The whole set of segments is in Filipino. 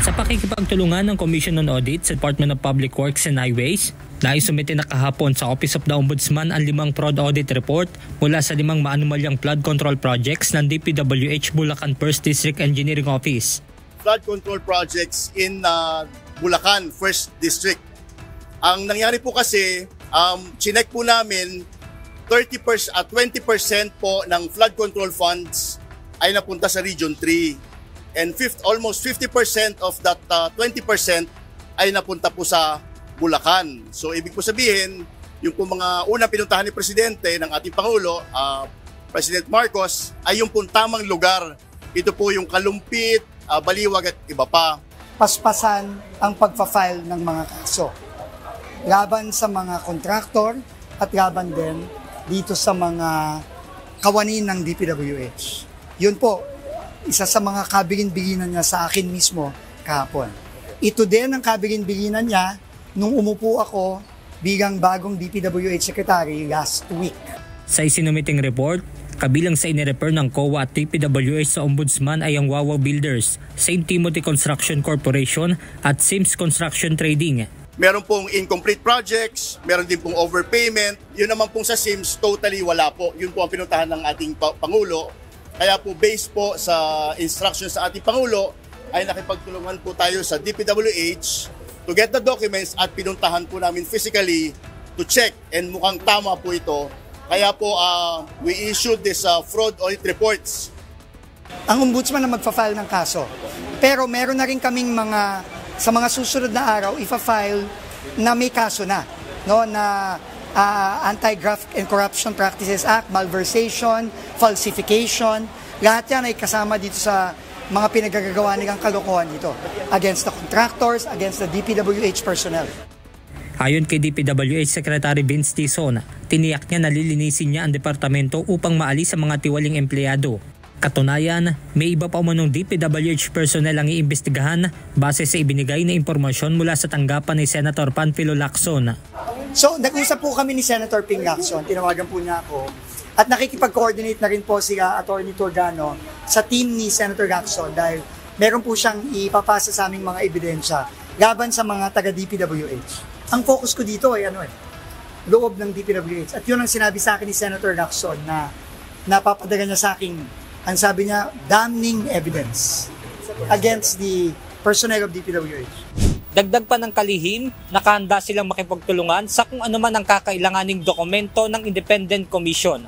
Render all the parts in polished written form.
Sa pakikipagtulungan ng Commission on Audit sa Department of Public Works and Highways, naisumite na kahapon sa Office of the Ombudsman ang 5 fraud audit report mula sa 5 maanumalyang flood control projects ng DPWH Bulacan 1st District Engineering Office. Flood control projects in Bulacan 1st District. Ang nangyari po kasi, chinek po namin 20% po ng flood control funds ay napunta sa Region 3. And almost 50% of that 20% ay napunta po sa Bulacan. So ibig po sabihin, yung po mga unang pinuntahan ni Presidente ng ating Pangulo, President Marcos, ay yung pong tamang lugar. Ito po yung Kalumpit, Baliwag at iba pa. Paspasan ang pagpa-file ng mga kaso. Laban sa mga kontraktor at laban din dito sa mga kawani ng DPWH. Yun po, isa sa mga kabilin-bilinan niya sa akin mismo kahapon. Ito din ang kabilin-bilinan niya nung umupo ako bilang bagong DPWH Secretary last week. Sa isinumiting report, kabilang sa inirefer ng COA at DPWH sa Ombudsman ay ang Wawa Builders, St. Timothy Construction Corporation at Sims Construction Trading. Meron pong incomplete projects, meron din pong overpayment. Yun naman pong sa Sims, totally wala po. Yun po ang pinuntahan ng ating Pangulo. Kaya po based po sa instructions sa ating Pangulo ay nakipagtulungan po tayo sa DPWH to get the documents at pinuntahan po namin physically to check and mukhang tama po ito. Kaya po we issued this fraud audit reports. Ang ombudsman na magfa-file ng kaso. Pero meron na rin kaming sa mga susunod na araw ifa-file na may kaso na, no, na Anti-Graft and Corruption Practices Act, malversation, falsification, lahat yan ay kasama dito sa mga pinagagagawa nilang kalokohan dito against the contractors, against the DPWH personnel. Ayon kay DPWH Secretary Vince Tizon, tiniyak niya na lilinisin niya ang departamento upang maalis ang mga tiwaling empleyado. Katunayan, may iba pa umanong DPWH personnel ang iimbestigahan base sa ibinigay na impormasyon mula sa tanggapan ni Senator Panfilo Lacson. So, nag-usap po kami ni Senator Ping Lacson, tinawagan po niya ako, at nakikipag-coordinate na rin po sila Atty. Torgano sa team ni Senator Lacson dahil meron po siyang ipapasa sa aming mga ebidensya laban sa mga taga-DPWH. Ang focus ko dito ay loob ng DPWH. At yun ang sinabi sa akin ni Senator Lacson na napapadala niya sa akin, ang sabi niya, damning evidence against the personnel of DPWH. Dagdag pa ng kalihim, nakahanda silang makipagtulungan sa kung ano man ang kakailanganing dokumento ng Independent Commission.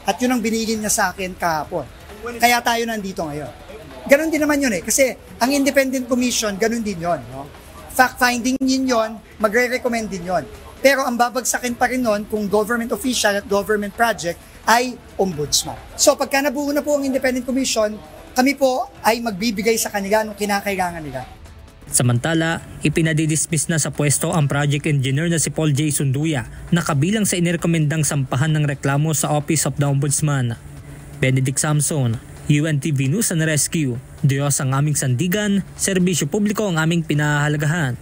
At yun ang binigyan niya sa akin kahapon. Kaya tayo nandito ngayon. Ganon din naman yun kasi ang Independent Commission, ganon din yun. No? Fact-finding yun, magre-recommend din yun. Pero ang babagsakin pa rin nun kung government official at government project ay ombudsman. So pagka nabuo na po ang Independent Commission, kami po ay magbibigay sa kanila nung kinakailangan nila. Samantala, ipinadidismiss na sa pwesto ang project engineer na si Paul J. Sunduya na kabilang sa inirekomendang sampahan ng reklamo sa Office of the Ombudsman. Benedict Samson, UNTV News and Rescue. Diyos ang aming sandigan, serbisyo publiko ang aming pinahahalagahan.